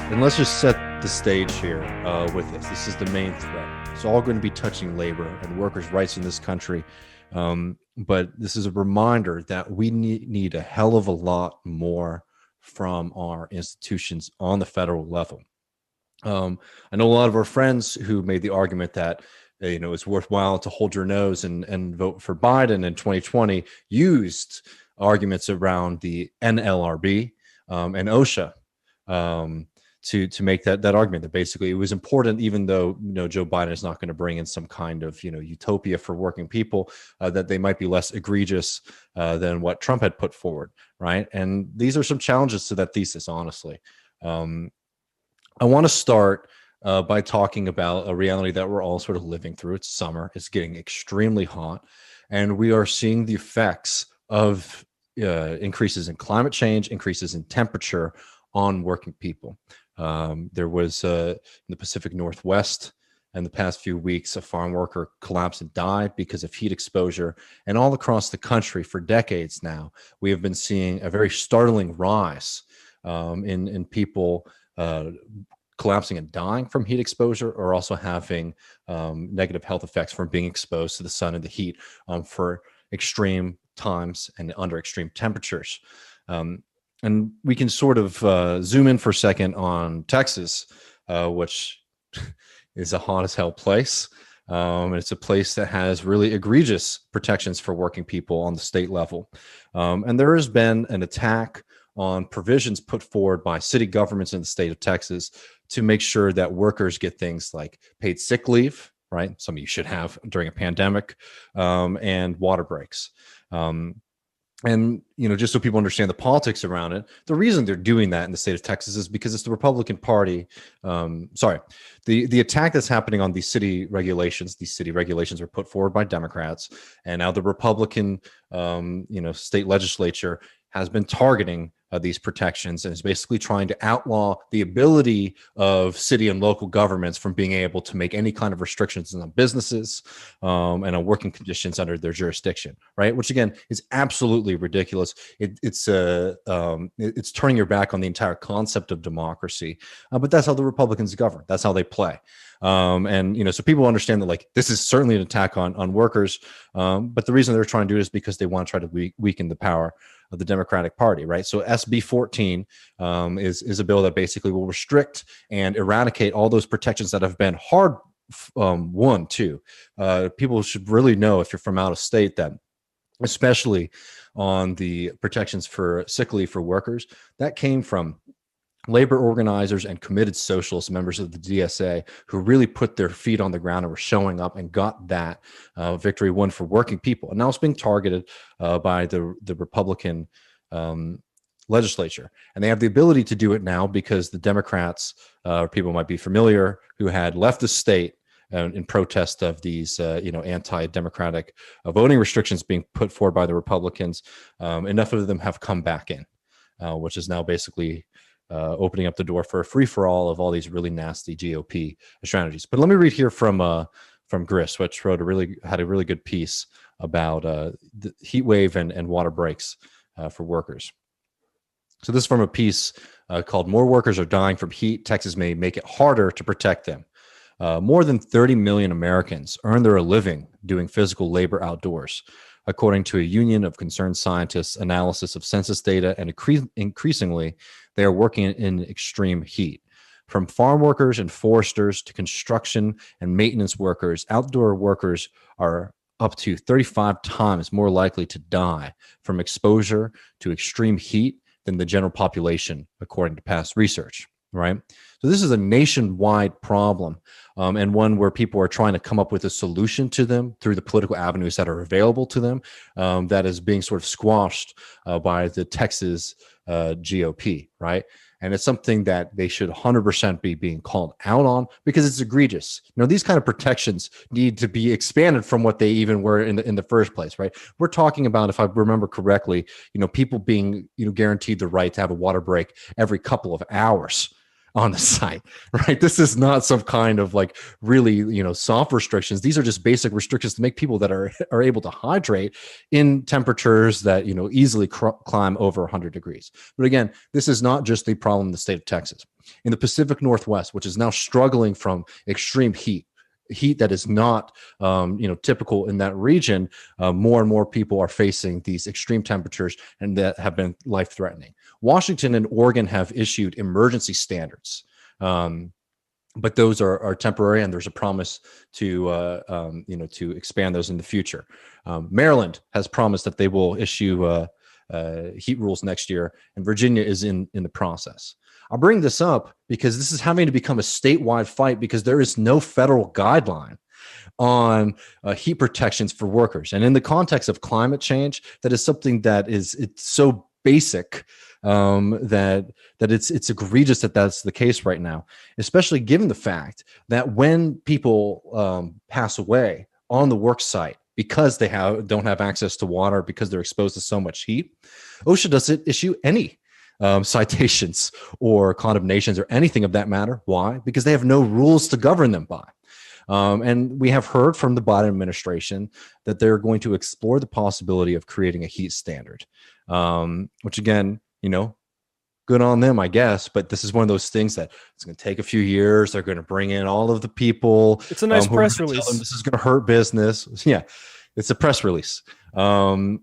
And let's just set the stage here with this. This is the main threat. It's all going to be touching labor and workers' rights in this country. But this is a reminder that we need a hell of a lot more from our institutions on the federal level. I know a lot of our friends who made the argument that it's worthwhile to hold your nose and vote for Biden in 2020 used arguments around the NLRB and OSHA to make that argument that basically it was important, even though Joe Biden is not going to bring in some kind of utopia for working people, that they might be less egregious than what Trump had put forward, right? And these are some challenges to that thesis, honestly. I want to start by talking about a reality that we're all sort of living through. It's summer. It's getting extremely hot, and we are seeing the effects of increases in climate change, increases in temperature on working people. There was in the Pacific Northwest in the past few weeks, a farm worker collapsed and died because of heat exposure. And all across the country for decades now, we have been seeing a very startling rise in people collapsing and dying from heat exposure, or also having negative health effects from being exposed to the sun and the heat for extreme times and under extreme temperatures. And we can sort of zoom in for a second on Texas, which is a hot as hell place. It's a place that has really egregious protections for working people on the state level. And there has been an attack on provisions put forward by city governments in the state of Texas to make sure that workers get things like paid sick leave, right? Some of you should have during a pandemic, and water breaks. And, just so people understand the politics around it, the reason they're doing that in the state of Texas is because it's the Republican Party. The attack that's happening on these city regulations are put forward by Democrats. And now the Republican, state legislature has been targeting these protections and is basically trying to outlaw the ability of city and local governments from being able to make any kind of restrictions on businesses and on working conditions under their jurisdiction, right? Which again is absolutely ridiculous. It's turning your back on the entire concept of democracy. But that's how the Republicans govern. That's how they play. So people understand that like this is certainly an attack on workers. But the reason they're trying to do it is because they want to try to weaken the power of the Democratic Party, right? So SB 14 is a bill that basically will restrict and eradicate all those protections that have been hard won too. People should really know, if you're from out of state, that especially on the protections for sick leave for workers, that came from labor organizers and committed socialist members of the DSA who really put their feet on the ground and were showing up and got that victory won for working people. And now it's being targeted by the Republican legislature. And they have the ability to do it now because the Democrats, people might be familiar, who had left the state in protest of these, anti-democratic voting restrictions being put forward by the Republicans. Enough of them have come back in, which is now basically opening up the door for a free-for-all of all these really nasty GOP strategies. But let me read here from Grist, which had a really good piece about the heat wave and water breaks for workers. So this is from a piece called "More Workers Are Dying from Heat. Texas May Make It Harder to Protect Them." More than 30 million Americans earn their living doing physical labor outdoors, according to a Union of Concerned Scientists analysis of census data, and increasingly, they are working in extreme heat. From farm workers and foresters to construction and maintenance workers, outdoor workers are up to 35 times more likely to die from exposure to extreme heat than the general population, according to past research, right? So this is a nationwide problem, and one where people are trying to come up with a solution to them through the political avenues that are available to them, that is being sort of squashed by the Texas GOP, right? And it's something that they should 100% be being called out on because it's egregious. These kind of protections need to be expanded from what they even were in the first place, right? We're talking about, if I remember correctly, people being guaranteed the right to have a water break every couple of hours. on the site, right? This is not some kind of like really, soft restrictions. These are just basic restrictions to make people that are able to hydrate in temperatures that, easily climb over 100 degrees. But again, this is not just a problem in the state of Texas. In the Pacific Northwest, which is now struggling from extreme heat that is not typical in that region, more and more people are facing these extreme temperatures and that have been life-threatening. Washington and Oregon have issued emergency standards, but those are temporary, and there's a promise to expand those in the future. Maryland has promised that they will issue heat rules next year, and Virginia is in the process. I'll bring this up because this is having to become a statewide fight because there is no federal guideline on heat protections for workers. And in the context of climate change, that is something that it's so basic that it's egregious that that's the case right now, especially given the fact that when people pass away on the work site because they don't have access to water, because they're exposed to so much heat, OSHA doesn't issue any citations or condemnations or anything of that matter. Why? Because they have no rules to govern them by. And we have heard from the Biden administration that they're going to explore the possibility of creating a heat standard, which again, good on them, I guess. But this is one of those things that it's going to take a few years. They're going to bring in all of the people. It's a nice press release. This is going to hurt business. Yeah, it's a press release. And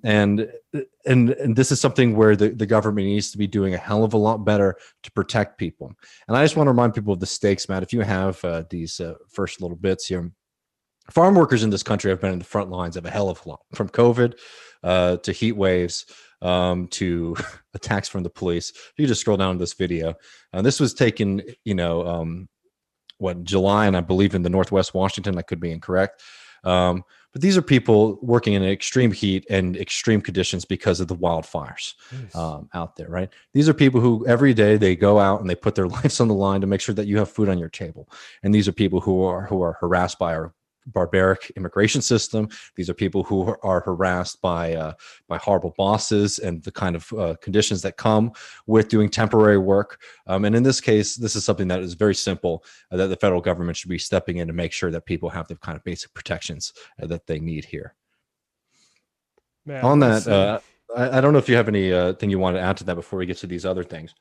this is something where the government needs to be doing a hell of a lot better to protect people. And I just want to remind people of the stakes, Matt. If you have these first little bits here, farm workers in this country have been in the front lines of a hell of a lot, from COVID to heat waves to attacks from the police. If you just scroll down to this video, this was taken, July, and I believe in the Northwest Washington. I could be incorrect. But these are people working in extreme heat and extreme conditions because of the wildfires out there, right? These are people who every day they go out and they put their lives on the line to make sure that you have food on your table. And these are people who are harassed by our barbaric immigration system. These are people who are harassed by horrible bosses and the kind of conditions that come with doing temporary work. And in this case, this is something that is very simple that the federal government should be stepping in to make sure that people have the kind of basic protections that they need here. Man, on that, I don't know if you have any thing you want to add to that before we get to these other things.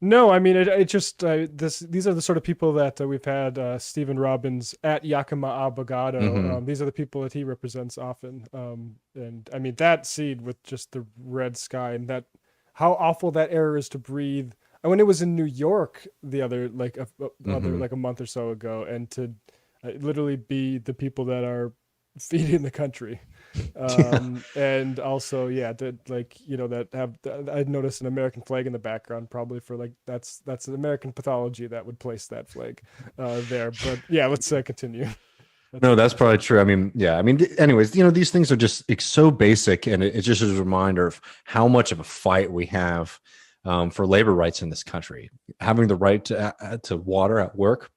No, I mean, it just, these are the sort of people that we've had, Stephen Robbins at Yakima Abogado. Mm-hmm. These are the people that he represents often. And I mean, that scene with just the red sky and that, how awful that air is to breathe. And when it was in New York the other, like a month or so ago, and to literally be the people that are feeding the country. And also that have, I'd noticed an American flag in the background, probably for like that's an American pathology that would place that flag there. But yeah, let's continue. No, that's probably true. I mean, anyways, these things are just so basic, and it's just a reminder of how much of a fight we have for labor rights in this country. Having the right to water at work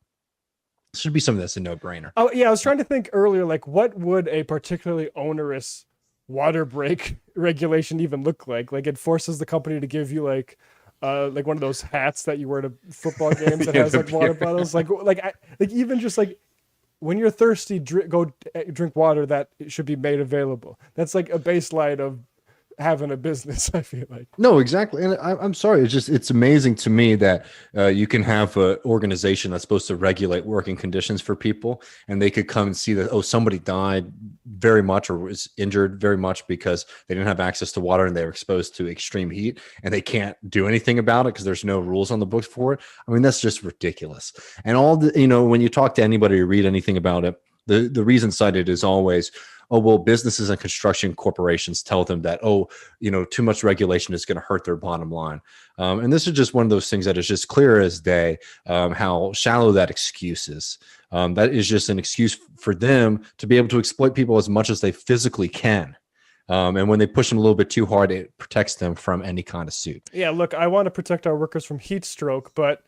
should be something that's a no-brainer. Oh yeah, I was trying to think earlier, like what would a particularly onerous water break regulation even look like? Like it forces the company to give you like one of those hats that you wear to football games that has like water bottles. Like even just like when you're thirsty, go drink water. That should be made available. That's like a baseline of having a business, I feel like. No, exactly. And I'm sorry. It's amazing to me that you can have an organization that's supposed to regulate working conditions for people, and they could come and see that, somebody died very much or was injured very much because they didn't have access to water and they were exposed to extreme heat, and they can't do anything about it because there's no rules on the books for it. I mean, that's just ridiculous. And when you talk to anybody or read anything about it, the reason cited is always, businesses and construction corporations tell them that, too much regulation is going to hurt their bottom line. And this is just one of those things that is just clear as day, how shallow that excuse is. That is just an excuse for them to be able to exploit people as much as they physically can. And when they push them a little bit too hard, it protects them from any kind of suit. Yeah, look, I want to protect our workers from heat stroke, but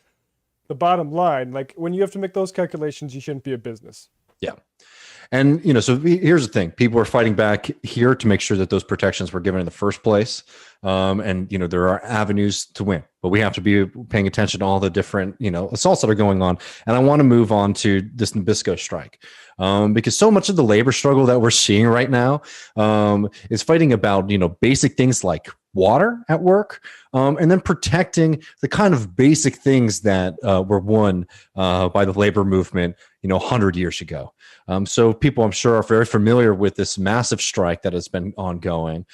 the bottom line, like when you have to make those calculations, you shouldn't be a business. Yeah. And, so here's the thing. People are fighting back here to make sure that those protections were given in the first place. And, there are avenues to win, but we have to be paying attention to all the different, assaults that are going on. And I want to move on to this Nabisco strike, because so much of the labor struggle that we're seeing right now is fighting about, basic things like water at work, and then protecting the kind of basic things that were won by the labor movement, 100 years ago. So people, I'm sure, are very familiar with this massive strike that has been ongoing.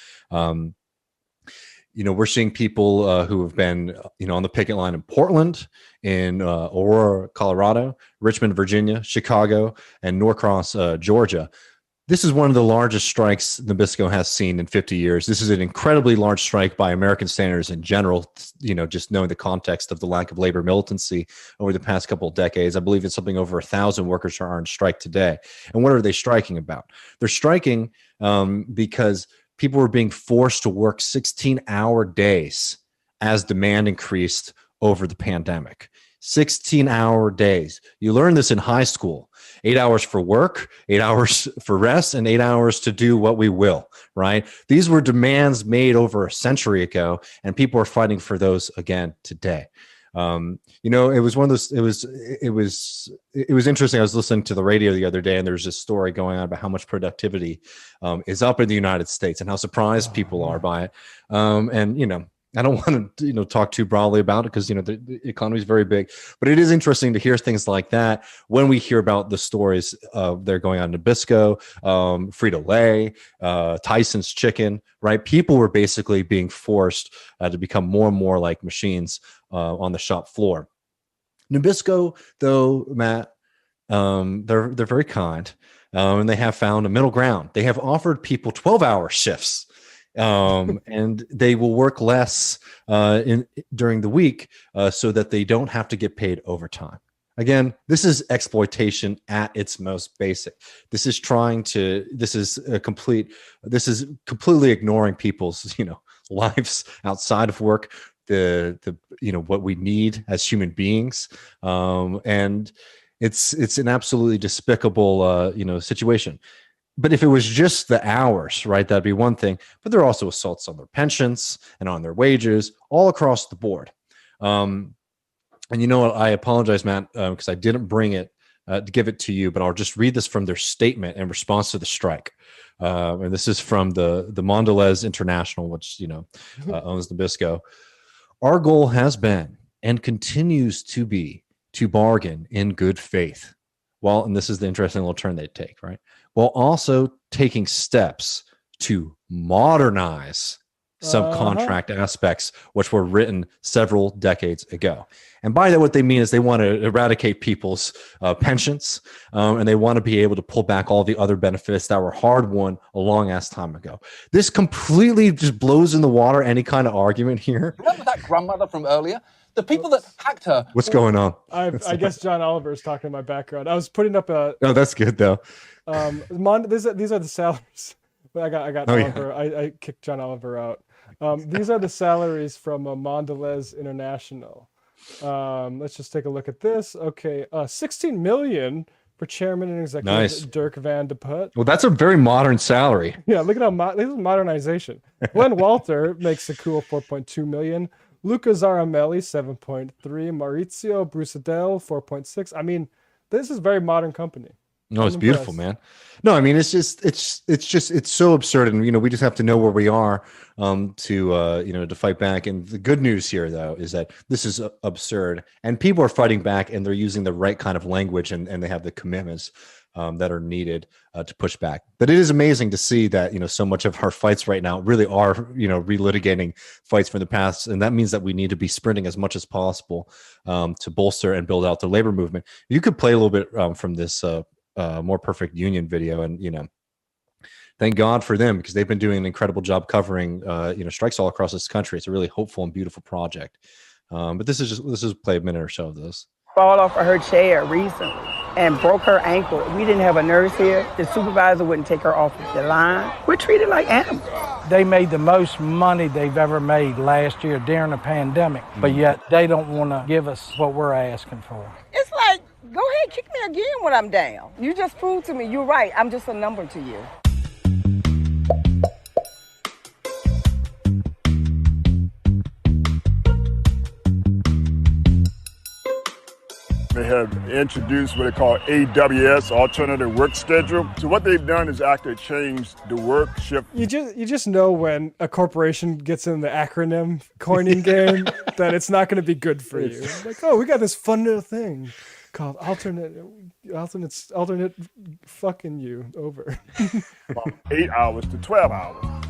We're seeing people who have been, on the picket line in Portland, in Aurora, Colorado, Richmond, Virginia, Chicago, and Norcross, Georgia. This is one of the largest strikes Nabisco has seen in 50 years. This is an incredibly large strike by American standards in general, just knowing the context of the lack of labor militancy over the past couple of decades. I believe it's something over 1,000 workers are on strike today. And what are they striking about? They're striking because people were being forced to work 16-hour days as demand increased over the pandemic. 16-hour days. You learn this in high school. 8 hours for work, 8 hours for rest, and 8 hours to do what we will, right? These were demands made over a century ago, and people are fighting for those again today. It was one of those, it was interesting. I was listening to the radio the other day, and there's this story going on about how much productivity is up in the United States and how surprised people are by it. I don't want to, talk too broadly about it because, the economy is very big, but it is interesting to hear things like that when we hear about the stories they're going on Nabisco, Frito-Lay, Tyson's Chicken, right? People were basically being forced to become more and more like machines on the shop floor. Nabisco, though, Matt, they're very kind, and they have found a middle ground. They have offered people 12-hour shifts. And they will work less during the week so that they don't have to get paid overtime. Again, this is exploitation at its most basic. This is completely ignoring people's, lives outside of work, the what we need as human beings. And it's an absolutely despicable, situation. But if it was just the hours, right, that'd be one thing. But there are also assaults on their pensions and on their wages all across the board. And you know what? I apologize, Matt, because I didn't bring it to give it to you, but I'll just read this from their statement in response to the strike. And this is from the Mondelez International, which, owns Nabisco. Our goal has been and continues to be to bargain in good faith. Well, and this is the interesting little turn they take, right? While also taking steps to modernize subcontract aspects, which were written several decades ago. And by that, what they mean is they want to eradicate people's pensions, and they want to be able to pull back all the other benefits that were hard won a long ass time ago. This completely just blows in the water any kind of argument here. Remember that grandmother from earlier? The people that hacked her. What's going on? I guess John Oliver is talking in my background. I was putting up a. Oh, that's good though. These are the salaries. I got Oliver. Yeah. I kicked John Oliver out. These are the salaries from Mondelez International. Let's just take a look at this. Okay, 16 million for chairman and executive Dirk Van de Put. Well, that's a very modern salary. Yeah, look at how this is modernization. Glenn Walter makes a cool 4.2 million. Luca Zaramelli 7.3. Maurizio Brusadel 4.6. I mean, this is a very modern company. No, it's beautiful, man. No, I mean, it's so absurd. And, we just have to know where we are to fight back. And the good news here, though, is that this is absurd and people are fighting back and they're using the right kind of language and they have the commitments that are needed to push back. But it is amazing to see that, so much of our fights right now really are, relitigating fights from the past. And that means that we need to be sprinting as much as possible to bolster and build out the labor movement. You could play a little bit from this More Perfect Union video, and thank God for them because they've been doing an incredible job covering strikes all across this country. It's a really hopeful and beautiful project. But this is play a minute or so of this. Fall off of her chair recently and broke her ankle. We didn't have a nurse here. The supervisor wouldn't take her off the line. We're treated like animals. They made the most money they've ever made last year during the pandemic, but yet they don't want to give us what we're asking for. It's like Go ahead, kick me again when I'm down. You just proved to me you're right. I'm just a number to you. They have introduced what they call AWS, Alternative Work Schedule. So what they've done is actually changed the work shift. You just know when a corporation gets in the acronym coining game that it's not going to be good for you. Like, oh, we got this fun little thing called alternate fucking you over. From 8 hours to 12 hours.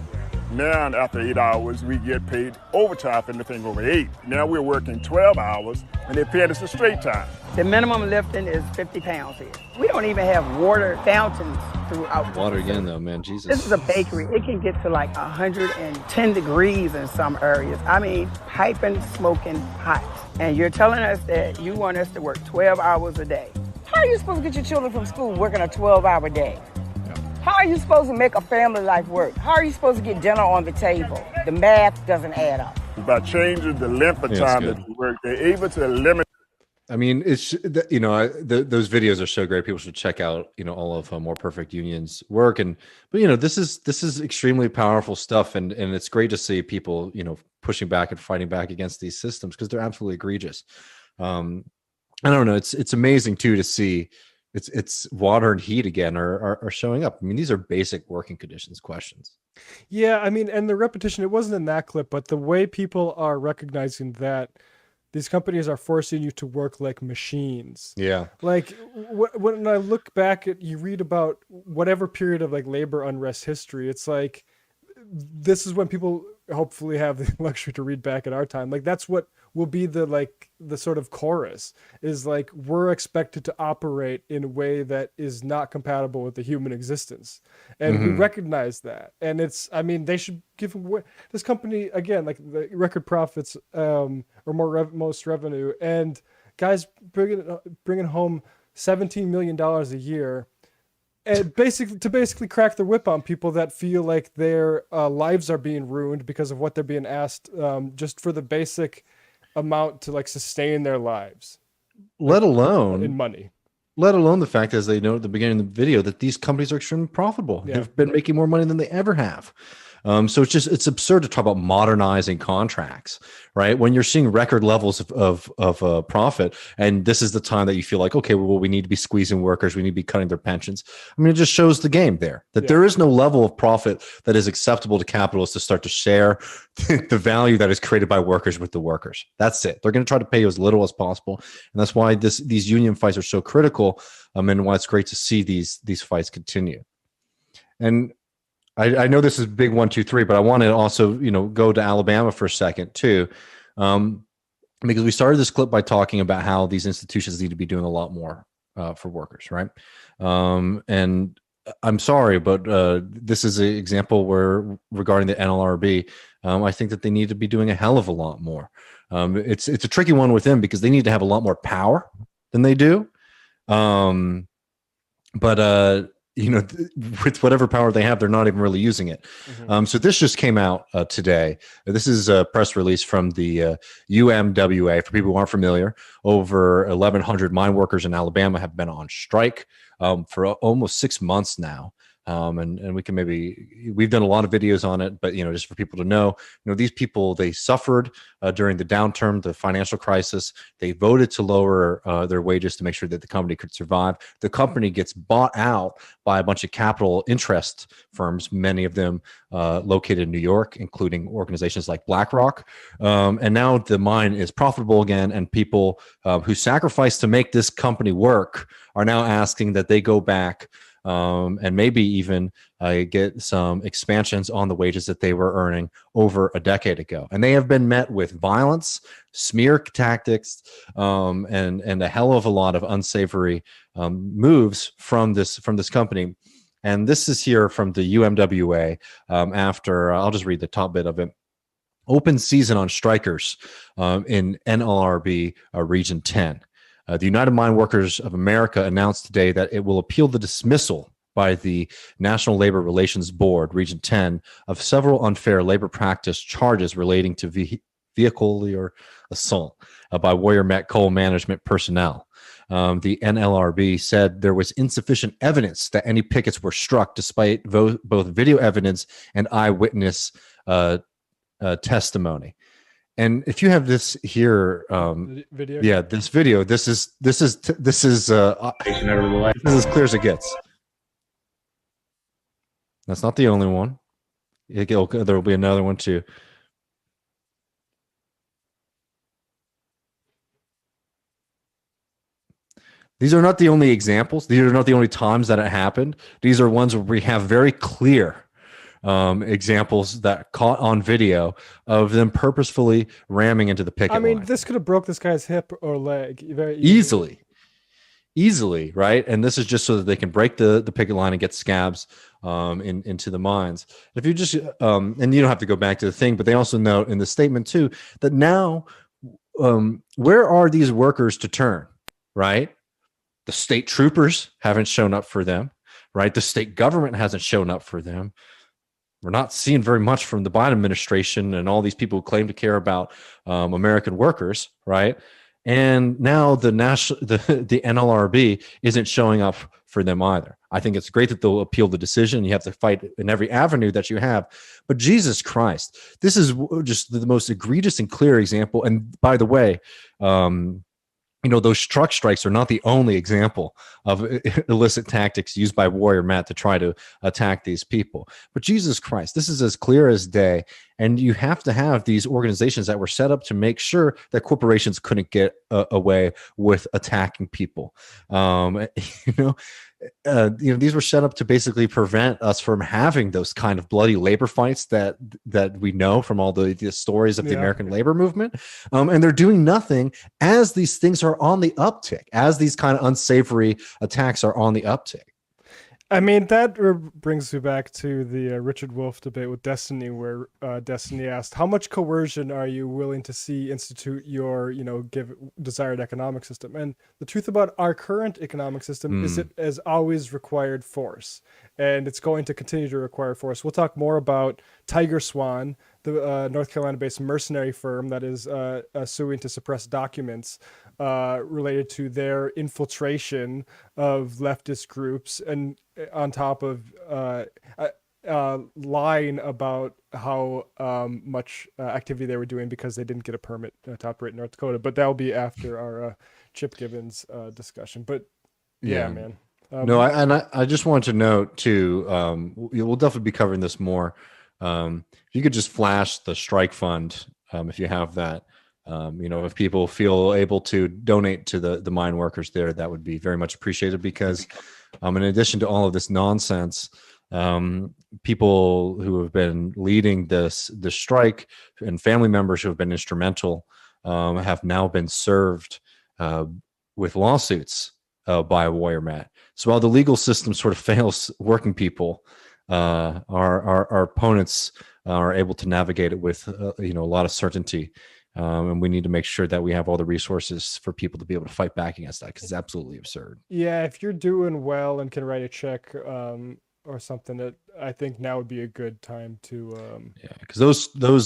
Now, after 8 hours, we get paid overtime for anything over 8. Now we're working 12 hours, and they're paying us a straight time. The minimum lifting is 50 pounds here. We don't even have water fountains throughout. Water again, though, man. Jesus. This is a bakery. It can get to like 110 degrees in some areas. I mean, piping, smoking hot. And you're telling us that you want us to work 12 hours a day. How are you supposed to get your children from school working a 12-hour day? How are you supposed to make a family life work? How are you supposed to get dinner on the table? The math doesn't add up. By changing the length of time that you work, they're able to eliminate. I mean, it's, those videos are so great. People should check out, all of More Perfect Union's work. But this is extremely powerful stuff. And it's great to see people, pushing back and fighting back against these systems because they're absolutely egregious. I don't know. It's amazing too, to see it's water and heat again are showing up. I mean, these are basic working conditions questions. Yeah. I mean, and the repetition, it wasn't in that clip, but the way people are recognizing that these companies are forcing you to work like machines. Yeah. Like when I look back at, you read about whatever period of like labor unrest history, it's like, this is when people hopefully have the luxury to read back at our time. Like that's what will be the sort of chorus is like, we're expected to operate in a way that is not compatible with the human existence. And we recognize that. And they should give away this company again, like the record profits, or most revenue, and guys bringing home $17 million a year. And basically crack the whip on people that feel like their lives are being ruined because of what they're being asked, just for the basic amount to like sustain their lives. Let alone in money. Let alone the fact, as they know at the beginning of the video, that these companies are extremely profitable. Yeah. They've been making more money than they ever have. So it's absurd to talk about modernizing contracts, right? When you're seeing record levels of profit, and this is the time that you feel like, okay, well, we need to be squeezing workers, we need to be cutting their pensions. I mean, it just shows the game there that there is no level of profit that is acceptable to capitalists to start to share the value that is created by workers with the workers. That's it. They're going to try to pay you as little as possible, and that's why these union fights are so critical. And why it's great to see these fights continue. And I know this is big 1, 2, 3, but I want to also, go to Alabama for a second too, because we started this clip by talking about how these institutions need to be doing a lot more for workers, right? And I'm sorry, but this is an example where, regarding the NLRB, I think that they need to be doing a hell of a lot more. It's a tricky one with them because they need to have a lot more power than they do. With whatever power they have, they're not even really using it. So this just came out today. This is a press release from the UMWA. For people who aren't familiar, over 1,100 mine workers in Alabama have been on strike for almost 6 months now. And we can we've done a lot of videos on it, but just for people to know, these people, they suffered during the downturn, the financial crisis. They voted to lower their wages to make sure that the company could survive. The company gets bought out by a bunch of capital interest firms, many of them located in New York, including organizations like BlackRock. And now the mine is profitable again, and people who sacrificed to make this company work are now asking that they go back and maybe even get some expansions on the wages that they were earning over a decade ago. And they have been met with violence, smear tactics, and a hell of a lot of unsavory moves from this company. And this is here from the UMWA after, I'll just read the top bit of it. Open season on strikers in NLRB Region 10. The United Mine Workers of America announced today that it will appeal the dismissal by the National Labor Relations Board, Region 10, of several unfair labor practice charges relating to vehicular assault by Warrior Met coal management personnel. the NLRB said there was insufficient evidence that any pickets were struck, despite both video evidence and eyewitness testimony. And if you have this here, video. yeah, this video, this is as clear as it gets. That's not the only one. There will be another one too. These are not the only examples. These are not the only times that it happened. These are ones where we have very clear examples that caught on video of them purposefully ramming into the picket line. This could have broke this guy's hip or leg very easily, right? And this is just so that they can break the picket line and get scabs into the mines. If you just and you don't have to go back to the thing, but they also note in the statement too that now where are these workers to turn, right? The state troopers haven't shown up for them, right? The state government hasn't shown up for them. We're not seeing very much from the Biden administration and all these people who claim to care about American workers, right? And now the NLRB isn't showing up for them either. I think it's great that they'll appeal the decision. You have to fight in every avenue that you have. But Jesus Christ, this is just the most egregious and clear example. And by the way, those truck strikes are not the only example of illicit tactics used by Warrior Met to try to attack these people. But Jesus Christ, this is as clear as day. And you have to have these organizations that were set up to make sure that corporations couldn't get away with attacking people. These were set up to basically prevent us from having those kind of bloody labor fights that we know from all the stories of the American labor movement. And they're doing nothing as these things are on the uptick, as these kind of unsavory attacks are on the uptick. That brings me back to the Richard Wolff debate with Destiny, where Destiny asked, how much coercion are you willing to see institute your, give desired economic system? And the truth about our current economic system is it has always required force, and it's going to continue to require force. We'll talk more about Tiger Swan, the North Carolina-based mercenary firm that is suing to suppress documents related to their infiltration of leftist groups, and on top of lying about how much activity they were doing because they didn't get a permit to operate in North Dakota. But that'll be after our Chip Gibbons discussion. But yeah, man. I just want to note too, we'll definitely be covering this more. If you could just flash the strike fund, if you have that, if people feel able to donate to the mine workers there, that would be very much appreciated, because in addition to all of this nonsense, people who have been leading the strike and family members who have been instrumental have now been served with lawsuits by Warrior Met. So while the legal system sort of fails working people, our opponents are able to navigate it with a lot of certainty. And we need to make sure that we have all the resources for people to be able to fight back against that, because it's absolutely absurd. Yeah, if you're doing well and can write a check or something, that I think now would be a good time to. Because those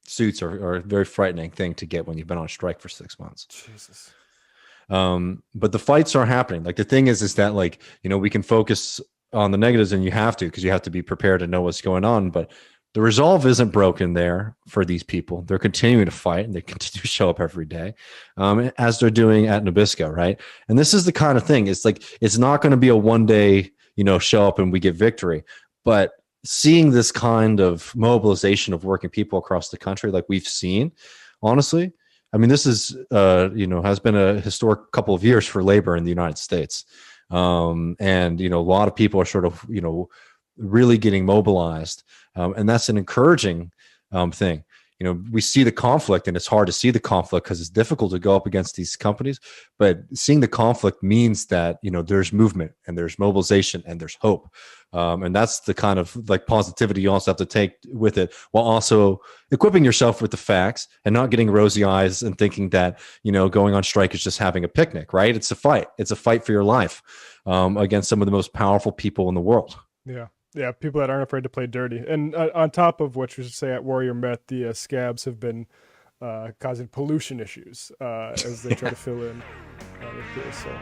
suits are a very frightening thing to get when you've been on strike for 6 months. Jesus. But the fights are happening. Like, the thing is that, like, we can focus on the negatives, and you have to, because you have to be prepared to know what's going on. But the resolve isn't broken there for these people. They're continuing to fight, and they continue to show up every day, as they're doing at Nabisco, right? And this is the kind of thing. It's like, it's not going to be a one day, show up and we get victory. But seeing this kind of mobilization of working people across the country, like we've seen, honestly, this is, has been a historic couple of years for labor in the United States. And, a lot of people are sort of, really getting mobilized. And that's an encouraging thing. We see the conflict, and it's hard to see the conflict because it's difficult to go up against these companies. But seeing the conflict means that, there's movement, and there's mobilization, and there's hope. And that's the kind of like positivity you also have to take with it, while also equipping yourself with the facts and not getting rosy eyes and thinking that, going on strike is just having a picnic, right? It's a fight. It's a fight for your life against some of the most powerful people in the world. Yeah. Yeah, people that aren't afraid to play dirty. And on top of what you should say, at Warrior Met, the scabs have been causing pollution issues as they try to fill in with this. So.